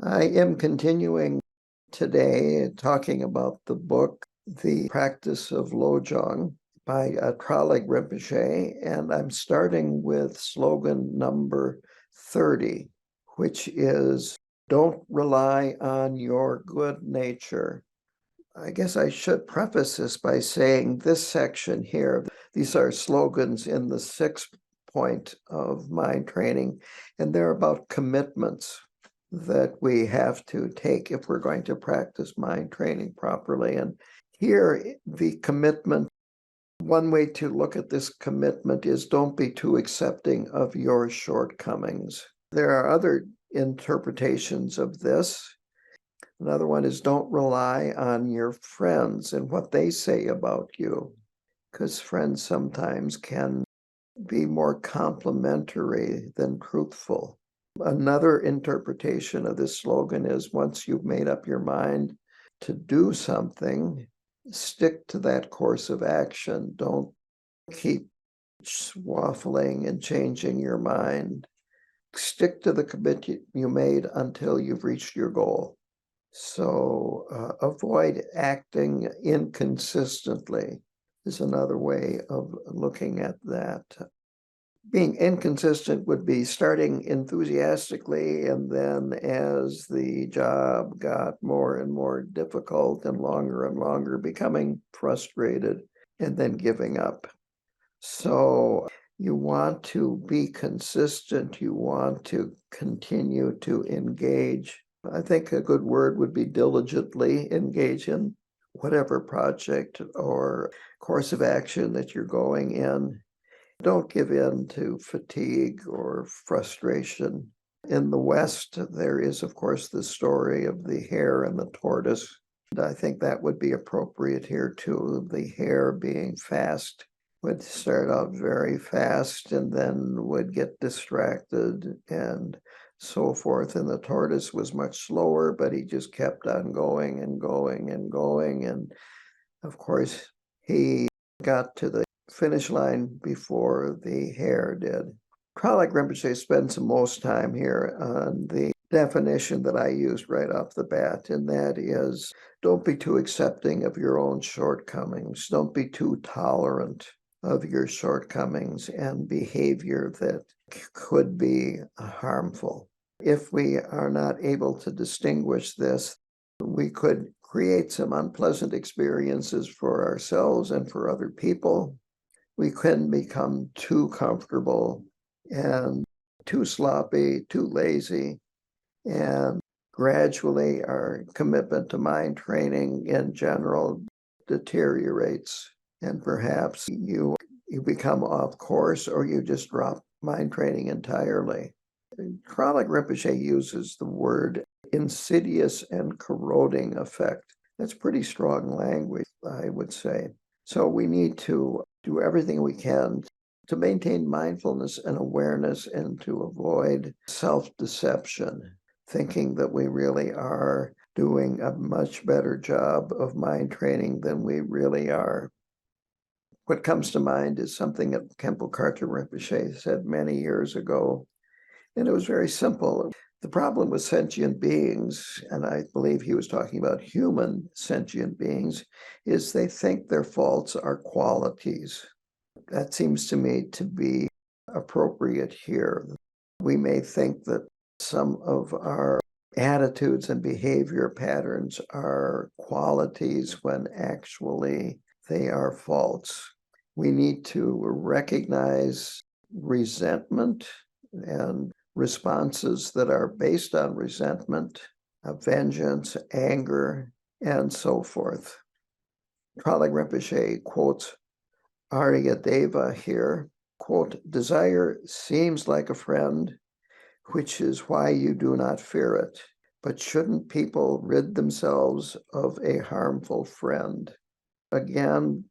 I am continuing today talking about the book, The Practice of Lojong by Tralik Rinpoche, and I'm starting with slogan number 30, which is, "Don't rely on your good nature." I guess I should preface this by saying this section here, these are slogans in the 6th point of mind training, and they're about commitments that we have to take if we're going to practice mind training properly. And here, the commitment, one way to look at this commitment is don't be too accepting of your shortcomings. There are other interpretations of this. Another one is don't rely on your friends and what they say about you, because friends sometimes can be more complimentary than truthful. Another interpretation of this slogan is once you've made up your mind to do something, stick to that course of action. Don't keep waffling and changing your mind. Stick to the commitment you made until you've reached your goal. So avoid acting inconsistently is another way of looking at that. Being inconsistent would be starting enthusiastically, and then as the job got more and more difficult and longer, becoming frustrated and then giving up. So you want to be consistent. You want to continue to engage. I think a good word would be diligently engage in whatever project or course of action that you're going in. Don't give in to fatigue or frustration. In the West, there is, of course, the story of the hare and the tortoise. And I think that would be appropriate here, too. The hare being fast would start out very fast and then would get distracted and so forth. And the tortoise was much slower, but he just kept on going and going and going. And of course, he got to the finish line before the hare did. Tralik Rinpoche spends the most time here on the definition that I used right off the bat, and that is, don't be too accepting of your own shortcomings. Don't be too tolerant of your shortcomings and behavior that could be harmful. If we are not able to distinguish this, we could create some unpleasant experiences for ourselves and for other people. We can become too comfortable and too sloppy, too lazy, and gradually our commitment to mind training in general deteriorates, and perhaps you become off course or you just drop mind training entirely. Tralik Rinpoche uses the word insidious and corroding effect. That's pretty strong language, I would say. So we need to do everything we can to maintain mindfulness and awareness and to avoid self-deception, thinking that we really are doing a much better job of mind training than we really are. What comes to mind is something that Khenpo Karthar Rinpoche said many years ago, and it was very simple. The problem with sentient beings, and I believe he was talking about human sentient beings, is they think their faults are qualities. That seems to me to be appropriate here. We may think that some of our attitudes and behavior patterns are qualities when actually they are faults. We need to recognize resentment and responses that are based on resentment, vengeance, anger, and so forth. Tralik Rinpoche quotes Aryadeva here, quote, "Desire seems like a friend, which is why you do not fear it. But shouldn't people rid themselves of a harmful friend?" Again,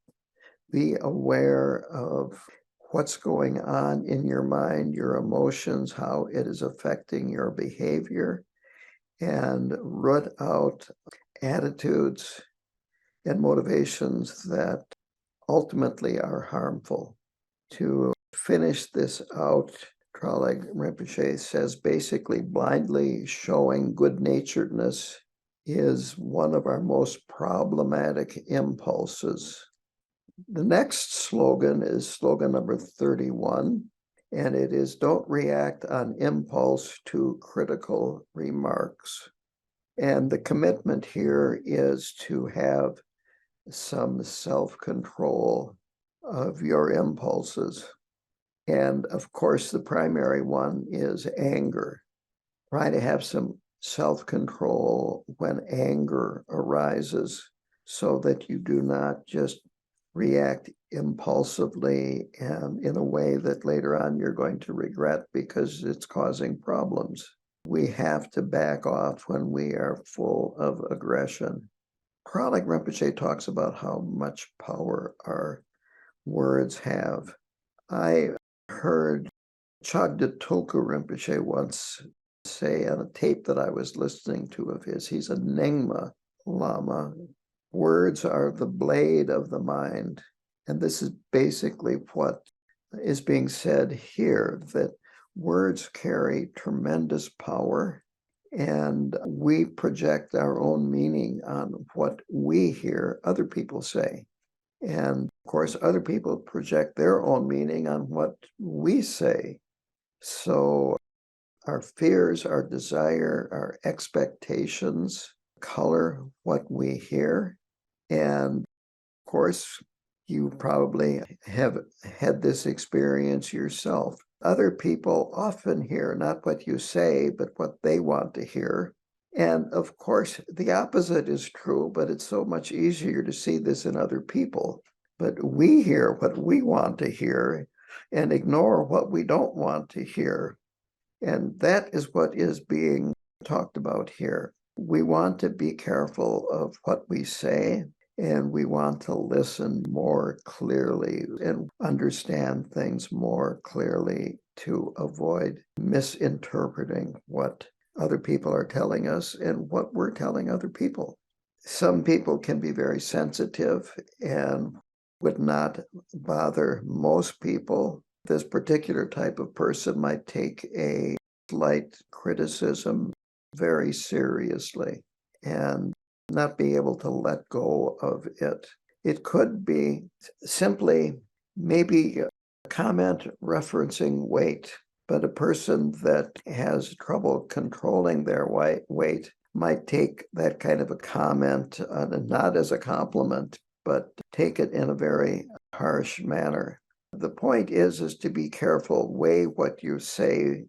be aware of what's going on in your mind, your emotions, how it is affecting your behavior, and root out attitudes and motivations that ultimately are harmful. To finish this out, Tralek Rinpoche says basically blindly showing good-naturedness is one of our most problematic impulses. The next slogan is slogan number 31, and it is don't react on impulse to critical remarks. And the commitment here is to have some self-control of your impulses. And of course, the primary one is anger. Try to have some self-control when anger arises so that you do not just react impulsively and in a way that later on you're going to regret because it's causing problems. We have to back off when we are full of aggression. Tralek Rinpoche talks about how much power our words have. I heard Chagda Tulku Rinpoche once say on a tape that I was listening to of his, he's a Nyingma Lama, words are the blade of the mind. And this is basically what is being said here, that words carry tremendous power, and we project our own meaning on what we hear other people say. And of course, other people project their own meaning on what we say. So our fears, our desire, our expectations color what we hear. And of course, you probably have had this experience yourself. Other people often hear not what you say, but what they want to hear. And of course, the opposite is true, but it's so much easier to see this in other people. But we hear what we want to hear and ignore what we don't want to hear. And that is what is being talked about here. We want to be careful of what we say, and we want to listen more clearly and understand things more clearly to avoid misinterpreting what other people are telling us and what we're telling other people. Some people can be very sensitive and would not bother most people. This particular type of person might take a slight criticism very seriously and not be able to let go of it. It could be simply maybe a comment referencing weight, but a person that has trouble controlling their weight might take that kind of a comment not as a compliment, but take it in a very harsh manner. The point is to be careful, weigh what you say,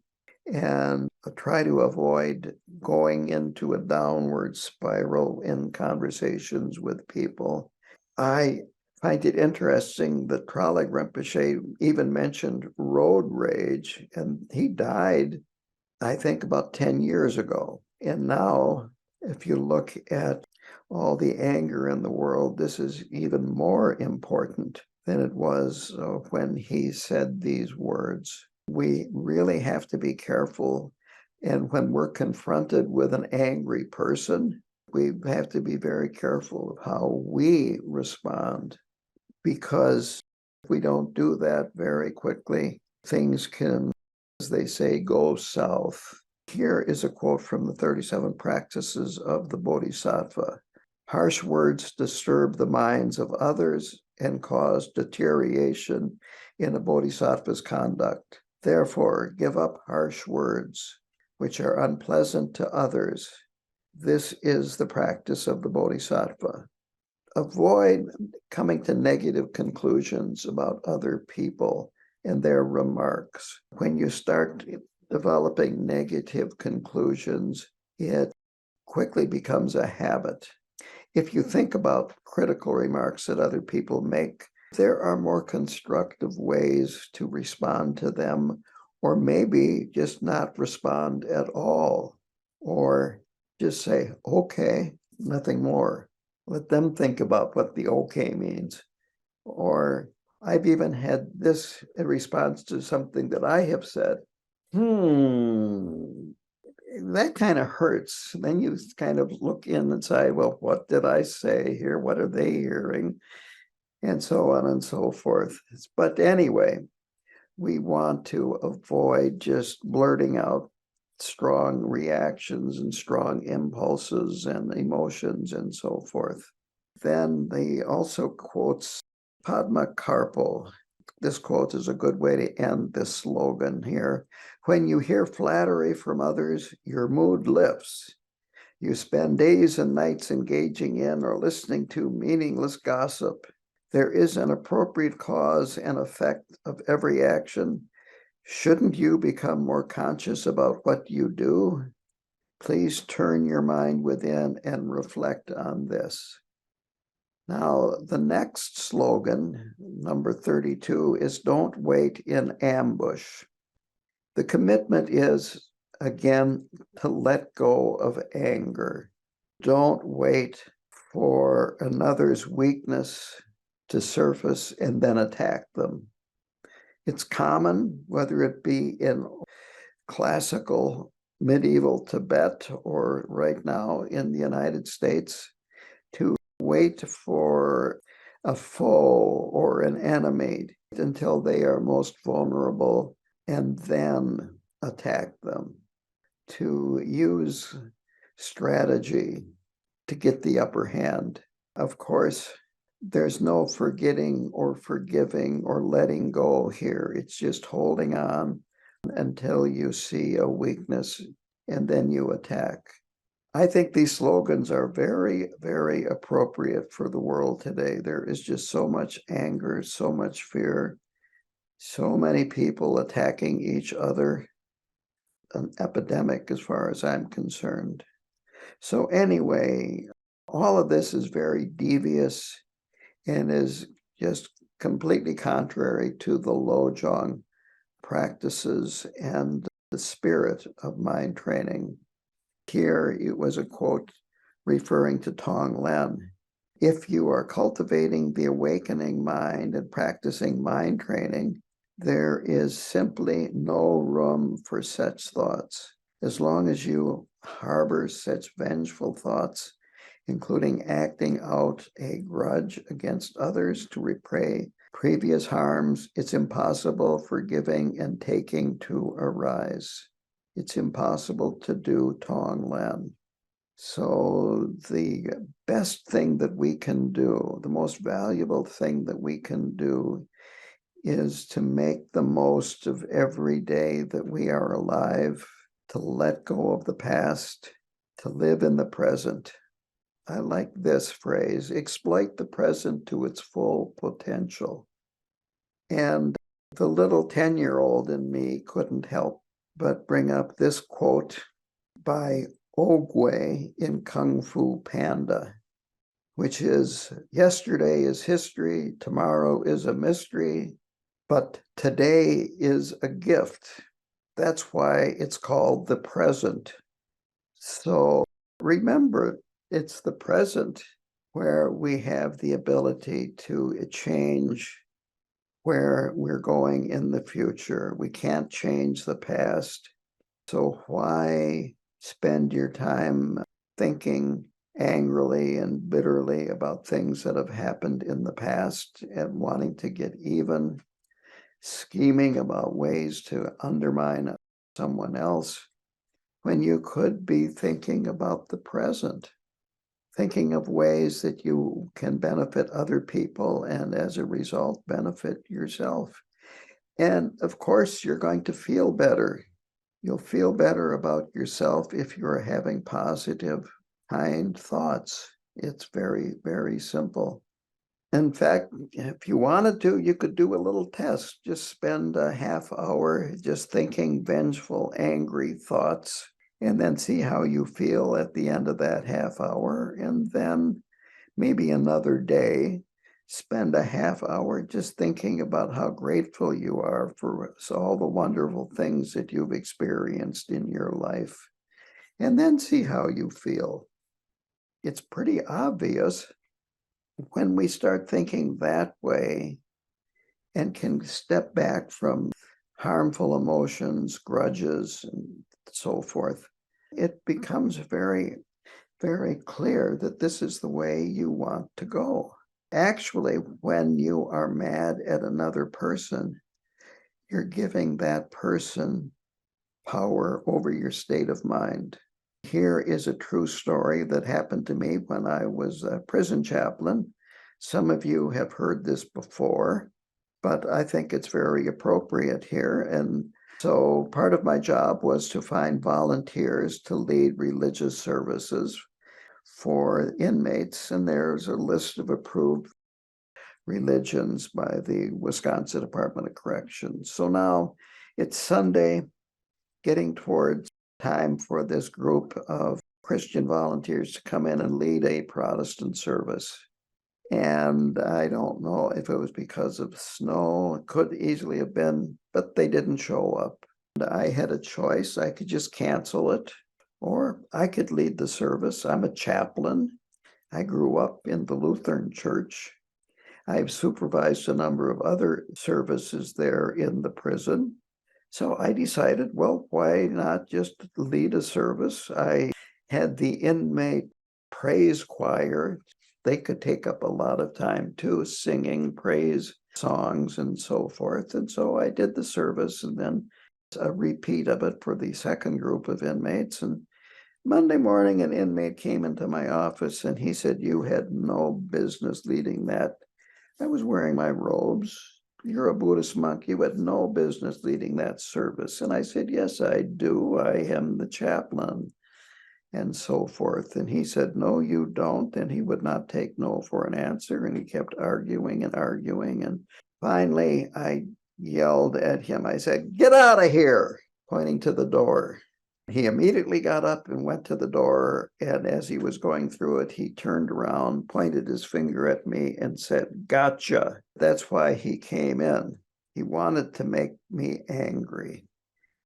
and try to avoid going into a downward spiral in conversations with people. I find it interesting that Tralek Rinpoche even mentioned road rage, and he died, I think, about 10 years ago. And now, if you look at all the anger in the world, this is even more important than it was when he said these words. We really have to be careful. And when we're confronted with an angry person, we have to be very careful of how we respond, because if we don't do that very quickly, things can, as they say, go south. Here is a quote from the 37 Practices of the Bodhisattva. Harsh words disturb the minds of others and cause deterioration in a bodhisattva's conduct. Therefore, give up harsh words, which are unpleasant to others. This is the practice of the bodhisattva. Avoid coming to negative conclusions about other people and their remarks. When you start developing negative conclusions, it quickly becomes a habit. If you think about critical remarks that other people make, there are more constructive ways to respond to them, or maybe just not respond at all, or just say, okay, nothing more. Let them think about what the okay means. Or I've even had this in response to something that I have said, that kind of hurts. Then you kind of look in and say, well, what did I say here? What are they hearing? And so on and so forth. But anyway, We want to avoid just blurting out strong reactions and strong impulses and emotions and so forth. Then he also quotes Padma Karpo. This quote is a good way to end this slogan here. When you hear flattery from others, your mood lifts. You spend days and nights engaging in or listening to meaningless gossip. There is an appropriate cause and effect of every action. Shouldn't you become more conscious about what you do? Please turn your mind within and reflect on this. Now, the next slogan, number 32, is don't wait in ambush. The commitment is, again, to let go of anger. Don't wait for another's weakness to surface and then attack them. It's common, whether it be in classical medieval Tibet or right now in the United States, to wait for a foe or an enemy until they are most vulnerable and then attack them. To use strategy to get the upper hand. Of course, there's no forgetting or forgiving or letting go here. It's just holding on until you see a weakness and then you attack. I think these slogans are very, very appropriate for the world today. There is just so much anger, so much fear, so many people attacking each other. An epidemic as far as I'm concerned. So anyway, all of this is very devious and is just completely contrary to the Lojong practices and the spirit of mind training. Here it was a quote referring to Tonglen. If you are cultivating the awakening mind and practicing mind training, there is simply no room for such thoughts. As long as you harbor such vengeful thoughts, including acting out a grudge against others to repay previous harms, it's impossible for giving and taking to arise. It's impossible to do Tonglen. So the best thing that we can do, the most valuable thing that we can do, is to make the most of every day that we are alive, to let go of the past, to live in the present. I like this phrase, exploit the present to its full potential. And the little 10-year-old in me couldn't help but bring up this quote by Ogway in Kung Fu Panda, which is, yesterday is history, tomorrow is a mystery, but today is a gift. That's why it's called the present. So remember, it's the present where we have the ability to change where we're going in the future. We can't change the past. So why spend your time thinking angrily and bitterly about things that have happened in the past and wanting to get even, scheming about ways to undermine someone else, when you could be thinking about the present, thinking of ways that you can benefit other people and as a result benefit yourself. And of course, you're going to feel better. You'll feel better about yourself if you're having positive, kind thoughts. It's very, very simple. In fact, if you wanted to, you could do a little test. Just spend a half hour just thinking vengeful, angry thoughts, and then see how you feel at the end of that half hour. And then maybe another day, spend a half hour just thinking about how grateful you are for all the wonderful things that you've experienced in your life. And then see how you feel. It's pretty obvious when we start thinking that way and can step back from harmful emotions, grudges, and so forth, it becomes very, very clear that this is the way you want to go. Actually, when you are mad at another person, you're giving that person power over your state of mind. Here is a true story that happened to me when I was a prison chaplain. Some of you have heard this before, but I think it's very appropriate here. And so part of my job was to find volunteers to lead religious services for inmates. And there's a list of approved religions by the Wisconsin Department of Corrections. So now it's Sunday, getting towards time for this group of Christian volunteers to come in and lead a Protestant service. And I don't know if it was because of snow, it could easily have been, but they didn't show up. And I had a choice. I could just cancel it, or I could lead the service. I'm a chaplain. I grew up in the Lutheran Church. I've supervised a number of other services there in the prison. So I decided, well, why not just lead a service? I had the inmate praise choir. They could take up a lot of time too, singing praise songs and so forth. And so I did the service and then a repeat of it for the second group of inmates. And Monday morning, an inmate came into my office and he said, "You had no business leading that." I was wearing my robes. "You're a Buddhist monk. You had no business leading that service." And I said, "Yes, I do. I am the chaplain," and so forth. And he said, "No, you don't." And he would not take no for an answer. And he kept arguing and arguing. And finally, I yelled at him. I said, "Get out of here," pointing to the door. He immediately got up and went to the door. And as he was going through it, he turned around, pointed his finger at me and said, "Gotcha." That's why he came in. He wanted to make me angry.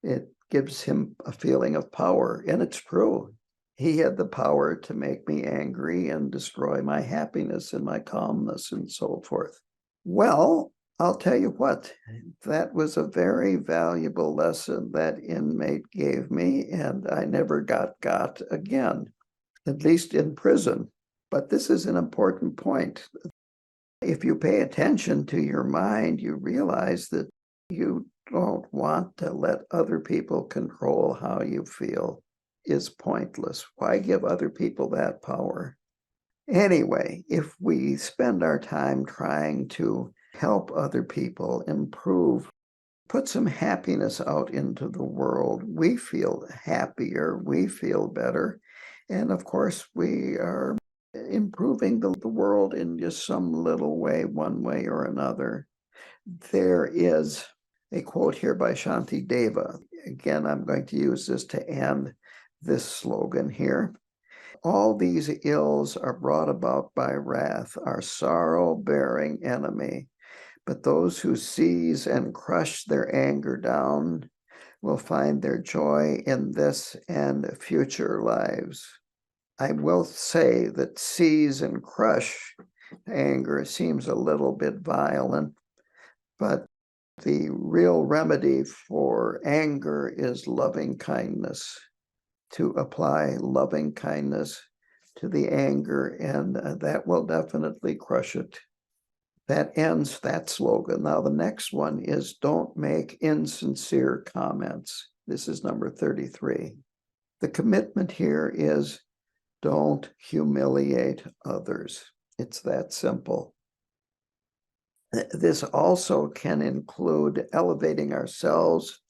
It gives him a feeling of power. And it's true. He had the power to make me angry and destroy my happiness and my calmness and so forth. Well, I'll tell you what, that was a very valuable lesson that inmate gave me, and I never got again, at least in prison. But this is an important point. If you pay attention to your mind, you realize that you don't want to let other people control how you feel. Is pointless. Why give other people that power? Anyway, if we spend our time trying to help other people improve, put some happiness out into the world, we feel happier, we feel better. And of course, we are improving the world in just some little way, one way or another. There is a quote here by Shanti Deva. Again, I'm going to use this to end this slogan here. "All these ills are brought about by wrath, our sorrow-bearing enemy. But those who seize and crush their anger down will find their joy in this and future lives." I will say that seize and crush anger seems a little bit violent, but the real remedy for anger is loving kindness. To apply loving kindness to the anger, and that will definitely crush it. That ends that slogan. Now, the next one is don't make insincere comments. This is number 33. The commitment here is don't humiliate others. It's that simple. This also can include elevating ourselves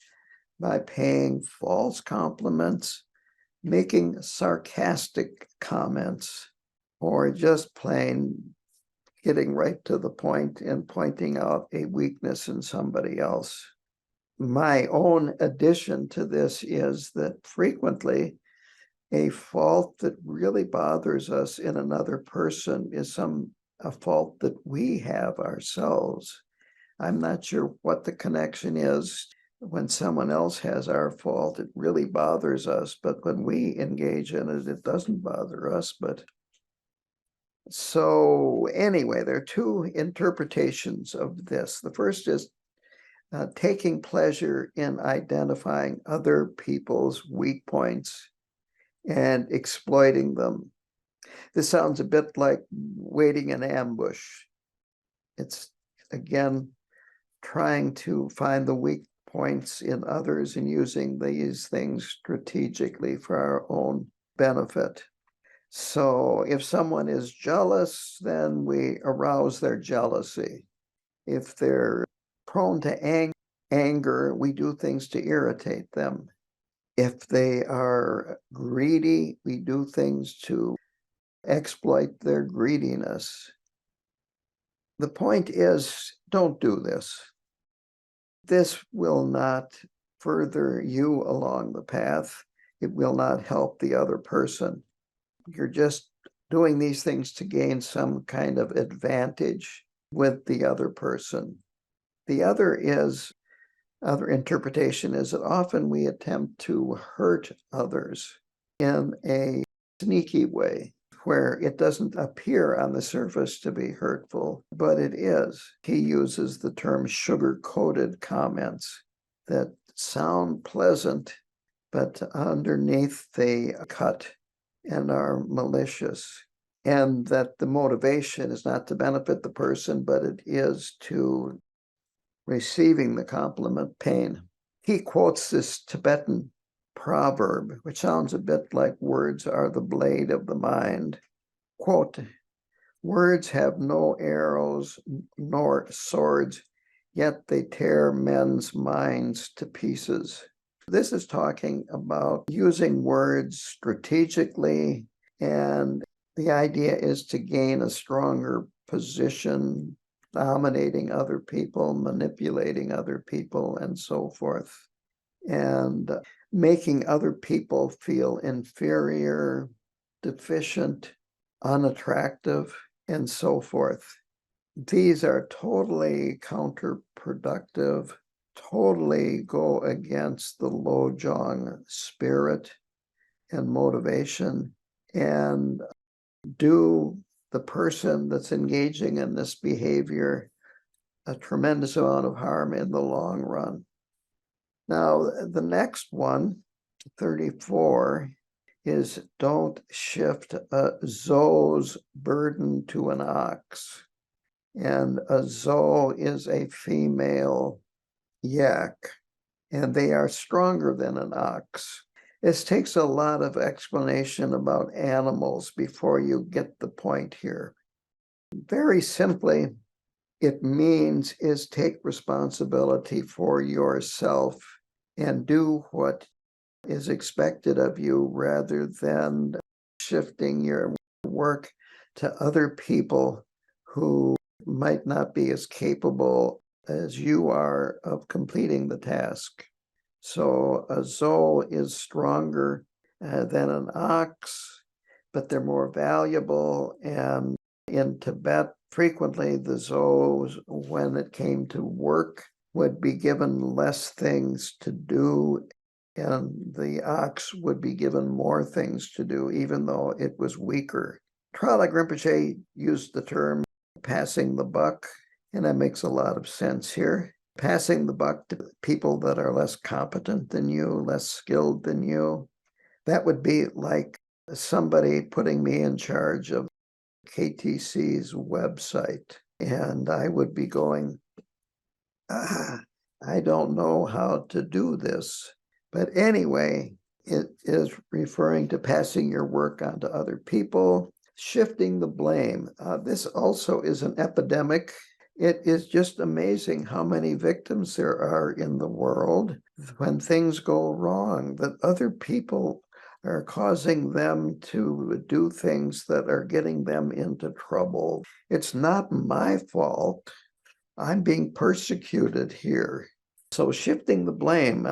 by paying false compliments, making sarcastic comments, or just plain getting right to the point and pointing out a weakness in somebody else. My own addition to this is that frequently a fault that really bothers us in another person is a fault that we have ourselves. I'm not sure what the connection is. When someone else has our fault, it really bothers us, but when we engage in it, it doesn't bother us. But so anyway, there are two interpretations of this. The first is taking pleasure in identifying other people's weak points and exploiting them. This sounds a bit like waiting in ambush. It's, again, trying to find the weak points in others and using these things strategically for our own benefit. So if someone is jealous, then we arouse their jealousy. If they're prone to anger, we do things to irritate them. If they are greedy, we do things to exploit their greediness. The point is, don't do this. This will not further you along the path. It will not help the other person. You're just doing these things to gain some kind of advantage with the other person. The other interpretation is that often we attempt to hurt others in a sneaky way, where it doesn't appear on the surface to be hurtful, but it is. He uses the term sugar-coated comments that sound pleasant, but underneath they cut and are malicious. And that the motivation is not to benefit the person, but it is to receiving the compliment pain. He quotes this Tibetan proverb, which sounds a bit like words are the blade of the mind. Quote, words have no arrows nor swords, yet they tear men's minds to pieces. This is talking about using words strategically, and the idea is to gain a stronger position, dominating other people, manipulating other people, and so forth, and making other people feel inferior, deficient, unattractive, and so forth. These are totally counterproductive, totally go against the Lojong spirit and motivation, and do the person that's engaging in this behavior a tremendous amount of harm in the long run. Now, the next one, 34, is don't shift a zoe's burden to an ox. And a zoe is a female yak, and they are stronger than an ox. This takes a lot of explanation about animals before you get the point here. Very simply, it means is take responsibility for yourself and do what is expected of you rather than shifting your work to other people who might not be as capable as you are of completing the task. So a zoe is stronger than an ox, but they're more valuable. And in Tibet, frequently the zoes, when it came to work, would be given less things to do, and the ox would be given more things to do, even though it was weaker. Tralek Rinpoche used the term passing the buck, and that makes a lot of sense here. Passing the buck to people that are less competent than you, less skilled than you. That would be like somebody putting me in charge of KTC's website, and I would be going, I don't know how to do this. But anyway, it is referring to passing your work on to other people, shifting the blame. This also is an epidemic. It is just amazing how many victims there are in the world when things go wrong, that other people are causing them to do things that are getting them into trouble. It's not my fault. I'm being persecuted here. So shifting the blame,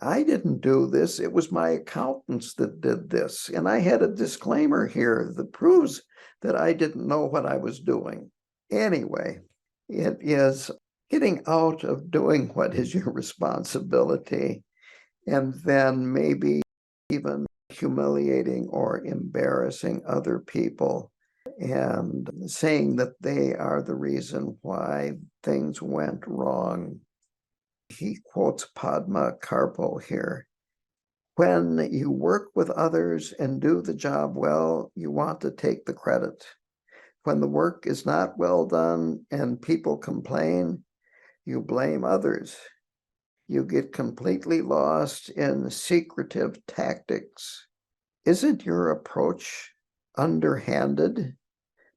I didn't do this. It was my accountants that did this. And I had a disclaimer here that proves that I didn't know what I was doing. Anyway, it is getting out of doing what is your responsibility, and then maybe even humiliating or embarrassing other people and saying that they are the reason why things went wrong. He quotes Padma Karpo here. When you work with others and do the job well, you want to take the credit. When the work is not well done and people complain, You blame others. You get completely lost in secretive tactics. Isn't your approach underhanded?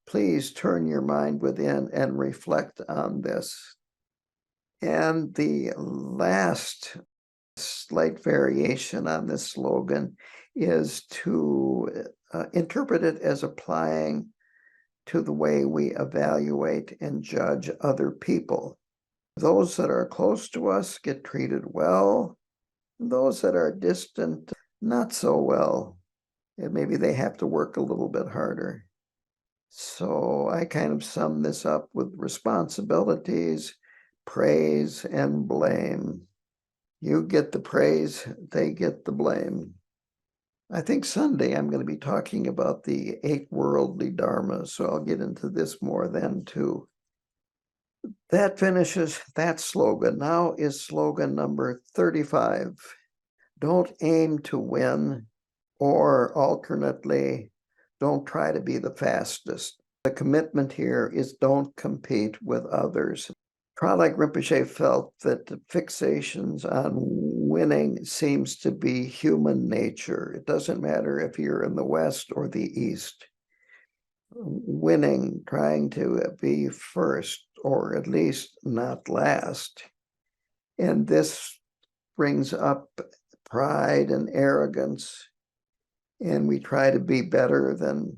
Please turn your mind within and reflect on this. And the last slight variation on this slogan is to interpret it as applying to the way we evaluate and judge other people. Those that are close to us get treated well. Those that are distant, not so well. And maybe they have to work a little bit harder. So I kind of sum this up with responsibilities, praise, and blame. You get the praise, they get the blame. I think Sunday I'm going to be talking about the 8 worldly dharmas, so I'll get into this more then too. That finishes that slogan. Now is slogan number 35. Don't aim to win, or alternately, don't try to be the fastest. The commitment here is don't compete with others. Tralek Rinpoche felt that the fixations on winning seems to be human nature. It doesn't matter if you're in the West or the East. Winning, trying to be first, or at least not last. And this brings up pride and arrogance, and we try to be better than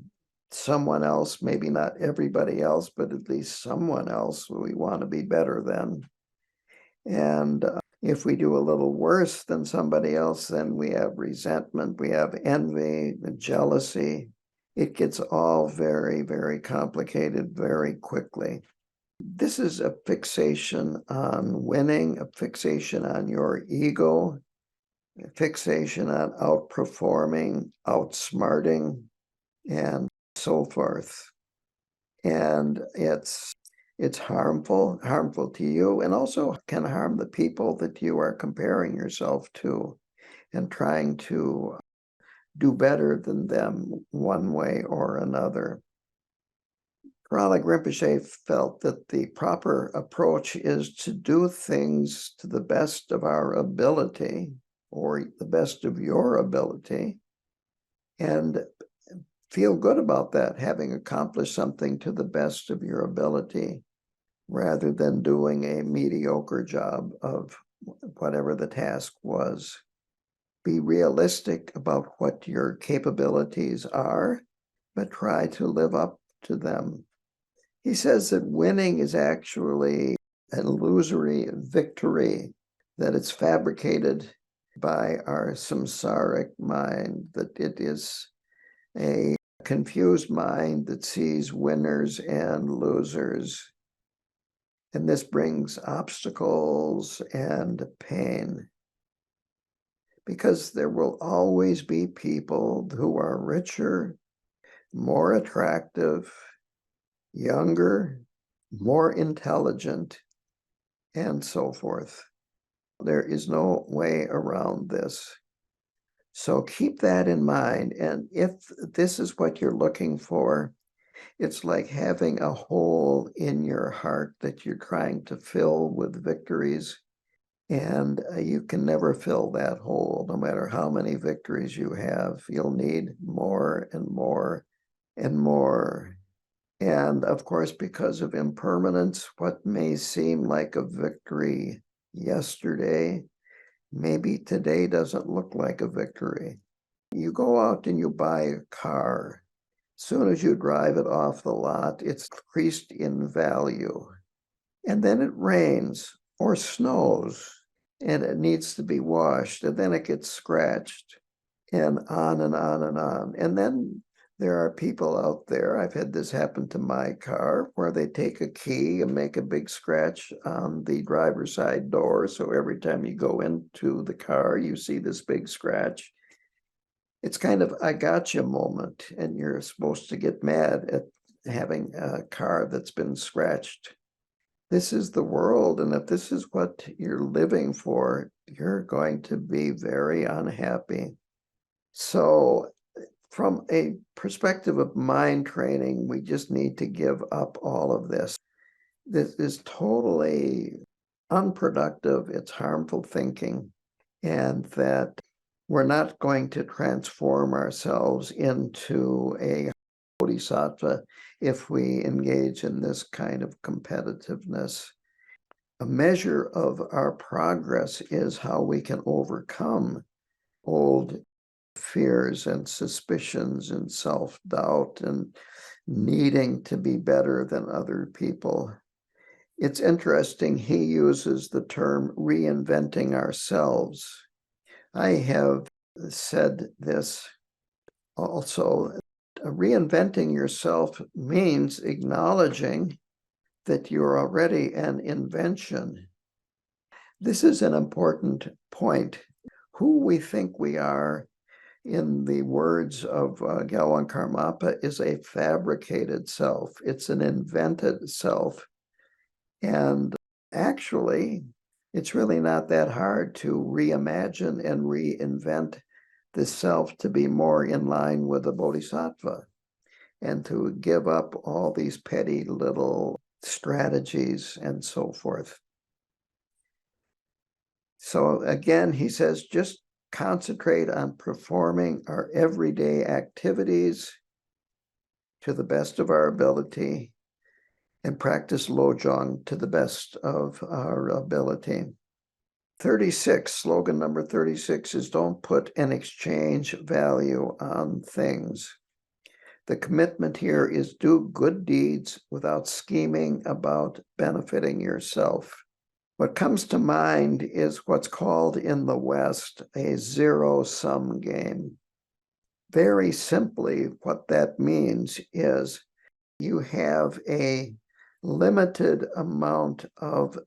someone else, maybe not everybody else, but at least someone else we want to be better than. And if we do a little worse than somebody else, then we have resentment, we have envy, jealousy. It gets all very, very complicated very quickly. This is a fixation on winning, a fixation on your ego, a fixation on outperforming, outsmarting, and so forth. And it's harmful to you, and also can harm the people that you are comparing yourself to and trying to do better than them one way or another. Tralek Rinpoche felt that the proper approach is to do things to the best of our ability, or the best of your ability, and feel good about that, having accomplished something to the best of your ability, rather than doing a mediocre job of whatever the task was. Be realistic about what your capabilities are, but try to live up to them. He says that winning is actually an illusory victory, that it's fabricated by our samsaric mind, that it is a confused mind that sees winners and losers. And this brings obstacles and pain, because there will always be people who are richer, more attractive, younger, more intelligent, and so forth. There is no way around this. So keep that in mind. And if this is what you're looking for, it's like having a hole in your heart that you're trying to fill with victories. And you can never fill that hole, no matter how many victories you have. You'll need more and more and more. And of course, because of impermanence, what may seem like a victory yesterday, maybe today doesn't look like a victory. You go out and you buy a car. As soon as you drive it off the lot, it's increased in value. And then it rains or snows, and it needs to be washed, and then it gets scratched, and on and on and on. And then there are people out there, I've had this happen to my car, where they take a key and make a big scratch on the driver's side door. So every time you go into the car, you see this big scratch. It's kind of a gotcha moment, and you're supposed to get mad at having a car that's been scratched. This is the world, and if this is what you're living for, you're going to be very unhappy. So from a perspective of mind training, we just need to give up all of this. This is totally unproductive, it's harmful thinking, and that we're not going to transform ourselves into a bodhisattva if we engage in this kind of competitiveness. A measure of our progress is how we can overcome old fears and suspicions and self-doubt and needing to be better than other people. It's interesting, he uses the term reinventing ourselves. I have said this also. Reinventing yourself means acknowledging that you're already an invention. This is an important point. Who we think we are, in the words of Galwan Karmapa, is a fabricated self. It's an invented self. And actually, it's really not that hard to reimagine and reinvent the self to be more in line with the bodhisattva and to give up all these petty little strategies and so forth. So again, he says, just concentrate on performing our everyday activities to the best of our ability and practice Lojong to the best of our ability. 36, slogan number 36 is don't put an exchange value on things. The commitment here is do good deeds without scheming about benefiting yourself. What comes to mind is what's called in the West a zero-sum game. Very simply, what that means is you have a limited amount of,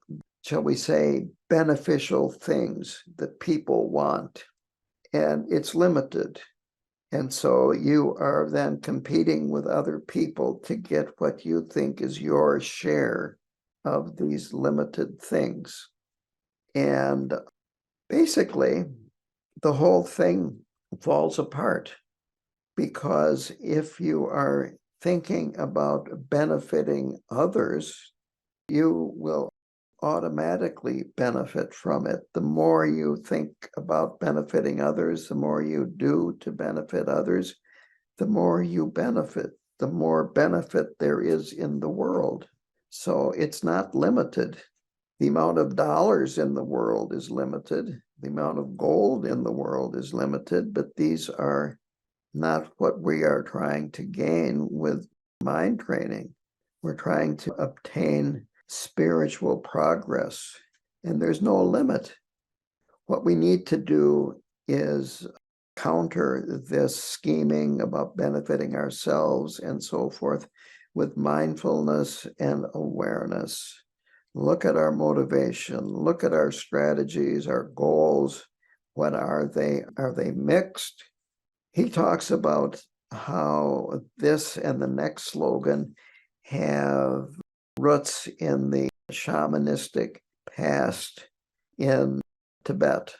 shall we say, beneficial things that people want, and it's limited. And so you are then competing with other people to get what you think is your share of these limited things. And basically, the whole thing falls apart, because if you are thinking about benefiting others, you will automatically benefit from it. The more you think about benefiting others, the more you do to benefit others, the more you benefit, the more benefit there is in the world. So it's not limited. The amount of dollars in the world is limited. The amount of gold in the world is limited, but these are not what we are trying to gain with mind training. We're trying to obtain spiritual progress, and there's no limit. What we need to do is counter this scheming about benefiting ourselves and so forth with mindfulness and awareness. Look at our motivation, look at our strategies, our goals. What are they? Are they mixed? He talks about how this and the next slogan have roots in the shamanistic past in Tibet,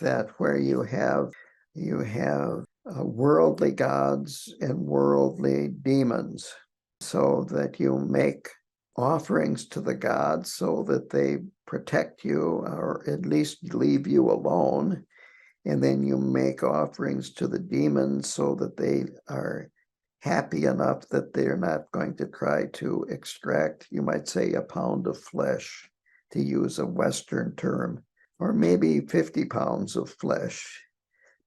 that where you have worldly gods and worldly demons, so that you make offerings to the gods so that they protect you or at least leave you alone. And then you make offerings to the demons so that they are happy enough that they're not going to try to extract, you might say, a pound of flesh, to use a Western term, or maybe 50 pounds of flesh,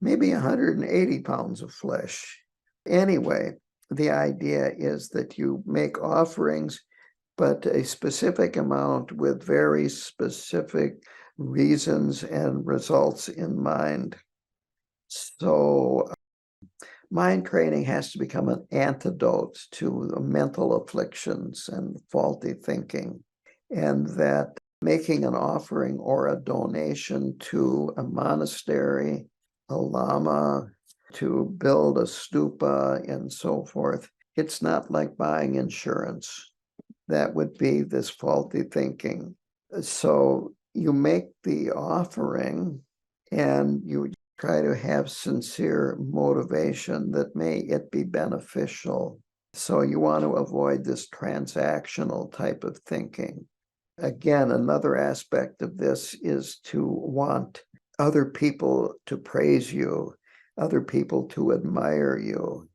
maybe 180 pounds of flesh. Anyway, the idea is that you make offerings, but a specific amount with very specific reasons and results in mind. So mind training has to become an antidote to the mental afflictions and faulty thinking, and that making an offering or a donation to a monastery, a lama, to build a stupa and so forth, it's not like buying insurance. That would be this faulty thinking. So you make the offering and you try to have sincere motivation that may it be beneficial. So you want to avoid this transactional type of thinking. Again, another aspect of this is to want other people to praise you, other people to admire you,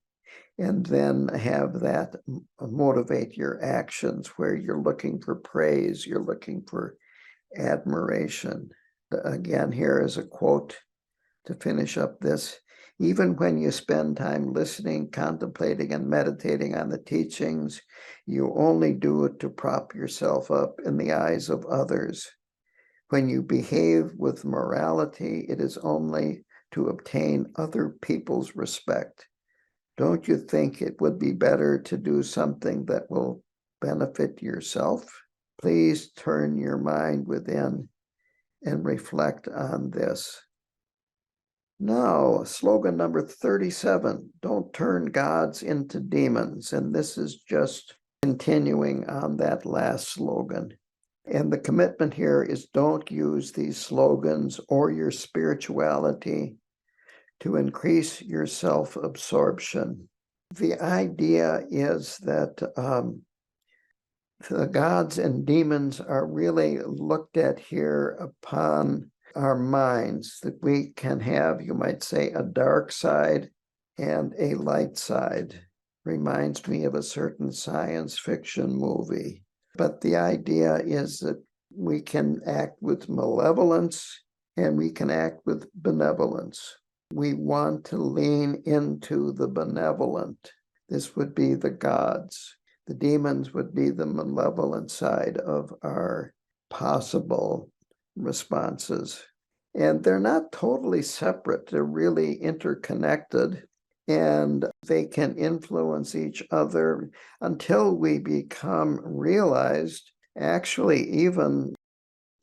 and then have that motivate your actions where you're looking for praise, you're looking for admiration. Again, here is a quote to finish up this. Even when you spend time listening, contemplating, and meditating on the teachings, you only do it to prop yourself up in the eyes of others. When you behave with morality, it is only to obtain other people's respect. Don't you think it would be better to do something that will benefit yourself? Please turn your mind within and reflect on this. Now, slogan number 37, don't turn gods into demons. And this is just continuing on that last slogan. And the commitment here is don't use these slogans or your spirituality to increase your self-absorption. The idea is that the gods and demons are really looked at here upon our minds, that we can have, you might say, a dark side and a light side. Reminds me of a certain science fiction movie. But the idea is that we can act with malevolence and we can act with benevolence. We want to lean into the benevolent. This would be the gods. The demons would be the malevolent side of our possible responses. And they're not totally separate. They're really interconnected, and they can influence each other until we become realized, actually, even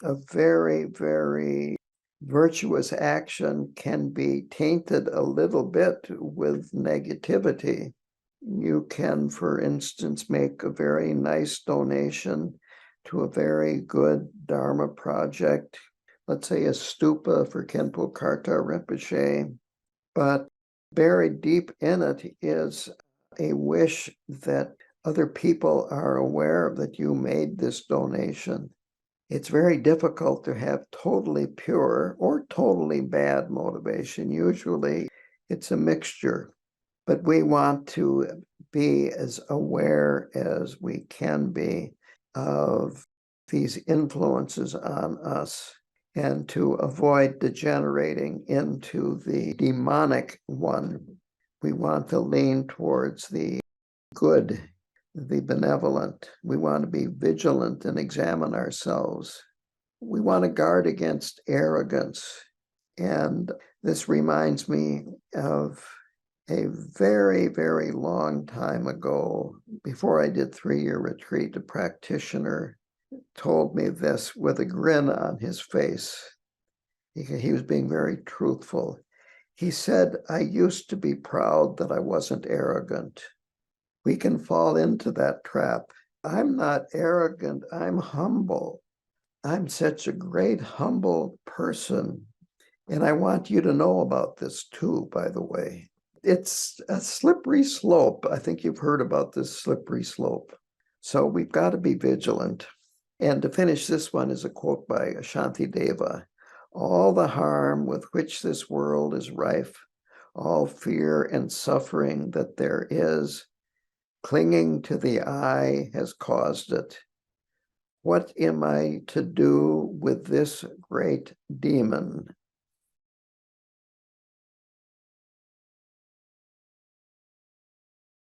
a very, very virtuous action can be tainted a little bit with negativity. You can, for instance, make a very nice donation to a very good Dharma project, let's say a stupa for Khenpo Karta Rinpoche, but buried deep in it is a wish that other people are aware that you made this donation. It's very difficult to have totally pure or totally bad motivation. Usually it's a mixture. But we want to be as aware as we can be of these influences on us and to avoid degenerating into the demonic one. We want to lean towards the good, the benevolent. We want to be vigilant and examine ourselves. We want to guard against arrogance. And this reminds me of a very, very long time ago, before I did 3-year retreat, a practitioner told me this with a grin on his face. He was being very truthful. He said, I used to be proud that I wasn't arrogant. We can fall into that trap. I'm not arrogant, I'm humble. I'm such a great, humble person. And I want you to know about this too, by the way. It's a slippery slope. I think you've heard about this slippery slope. So we've got to be vigilant. And to finish, this one is a quote by Shantideva. All the harm with which this world is rife, all fear and suffering that there is, clinging to the I has caused it. What am I to do with this great demon?